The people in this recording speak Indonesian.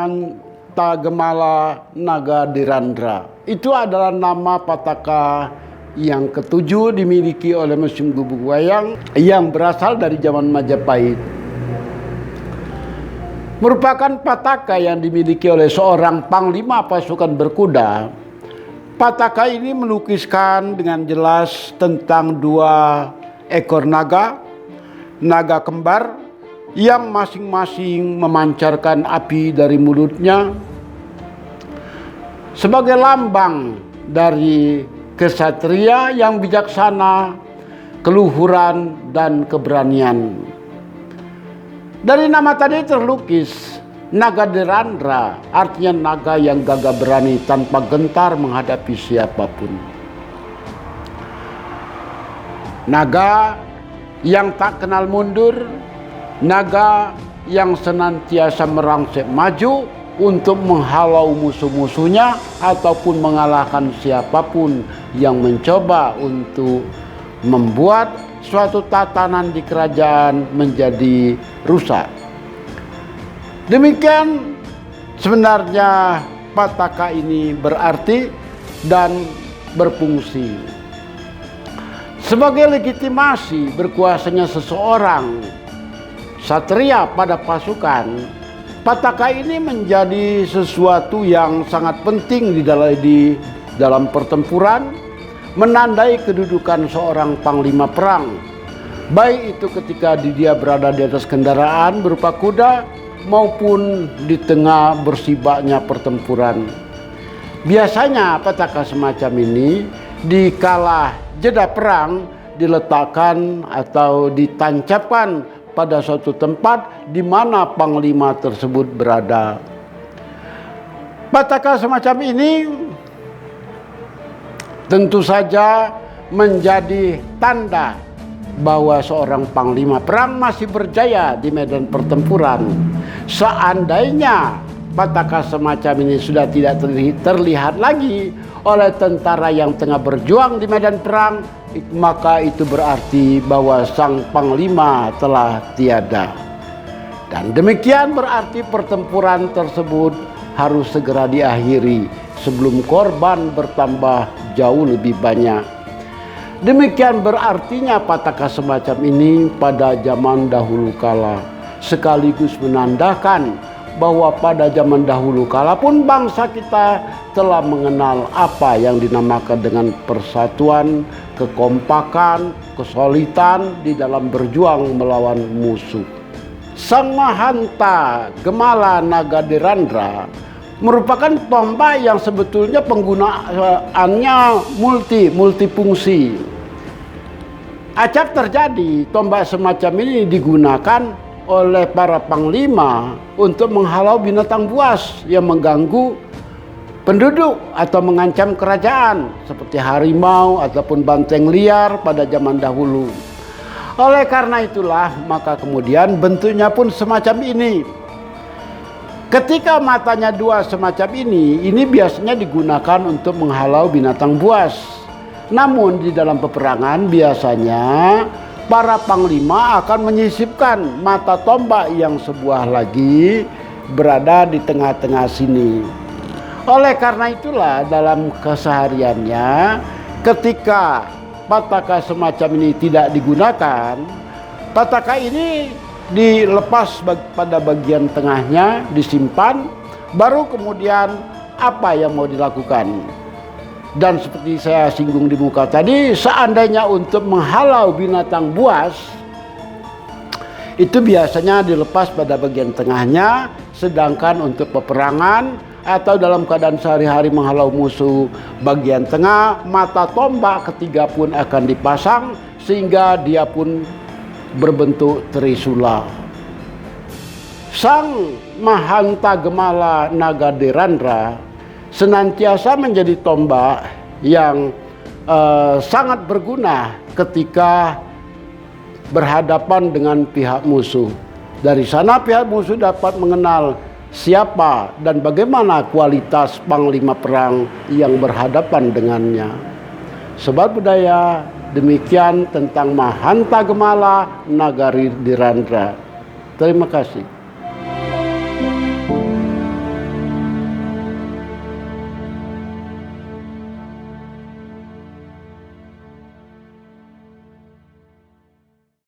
Mahantagemala Nagadirandra. Itu adalah nama Pataka yang ketujuh dimiliki oleh Museum Gubuk Wayang yang berasal dari zaman Majapahit. Merupakan Pataka yang dimiliki oleh seorang panglima pasukan berkuda. Pataka ini melukiskan dengan jelas tentang dua ekor naga kembar yang masing-masing memancarkan api dari mulutnya sebagai lambang dari kesatria yang bijaksana, keluhuran, dan keberanian. Dari nama tadi terlukis Nagadirandra, artinya naga yang gagah berani tanpa gentar menghadapi siapapun. Naga yang tak kenal mundur, naga yang senantiasa merangsek maju untuk menghalau musuh-musuhnya ataupun mengalahkan siapapun yang mencoba untuk membuat suatu tatanan di kerajaan menjadi rusak. Demikian sebenarnya Pataka ini berarti dan berfungsi sebagai legitimasi berkuasanya seseorang satria pada pasukan. Pataka ini menjadi sesuatu yang sangat penting di dalam pertempuran, menandai kedudukan seorang panglima perang, baik itu ketika dia berada di atas kendaraan berupa kuda maupun di tengah bersibaknya pertempuran. Biasanya pataka semacam ini di kala jeda perang diletakkan atau ditancapkan pada suatu tempat di mana panglima tersebut berada. Pataka semacam ini tentu saja menjadi tanda bahwa seorang panglima perang masih berjaya di medan pertempuran. Seandainya pataka semacam ini sudah tidak terlihat lagi oleh tentara yang tengah berjuang di medan perang, maka itu berarti bahwa sang panglima telah tiada. Dan demikian berarti pertempuran tersebut harus segera diakhiri sebelum korban bertambah jauh lebih banyak. Demikian berartinya pataka semacam ini pada zaman dahulu kala, sekaligus menandakan bahwa pada zaman dahulu kala pun bangsa kita telah mengenal apa yang dinamakan dengan persatuan, kekompakan, kesulitan di dalam berjuang melawan musuh. Sang Mahantagemala Nagadirandra merupakan tombak yang sebetulnya penggunaannya multifungsi. Acap terjadi tombak semacam ini digunakan oleh para panglima untuk menghalau binatang buas yang mengganggu penduduk atau mengancam kerajaan seperti harimau ataupun banteng liar pada zaman dahulu. Oleh karena itulah maka kemudian bentuknya pun semacam ini. Ketika matanya dua semacam ini biasanya digunakan untuk menghalau binatang buas. Namun di dalam peperangan biasanya para panglima akan menyisipkan mata tombak yang sebuah lagi berada di tengah-tengah sini. Oleh karena itulah dalam kesehariannya ketika pataka semacam ini tidak digunakan, pataka ini dilepas pada bagian tengahnya, disimpan, baru kemudian apa yang mau dilakukan. Dan seperti saya singgung di muka tadi, seandainya untuk menghalau binatang buas, itu biasanya dilepas pada bagian tengahnya, sedangkan untuk peperangan atau dalam keadaan sehari-hari menghalau musuh, bagian tengah mata tombak ketiga pun akan dipasang sehingga dia pun berbentuk trisula. Sang Mahantagemala Nagadirandra senantiasa menjadi tombak yang sangat berguna ketika berhadapan dengan pihak musuh. Dari sana pihak musuh dapat mengenal siapa dan bagaimana kualitas panglima perang yang berhadapan dengannya. Sebab budaya demikian tentang Mahantagemala Nagadirandra. Terima kasih.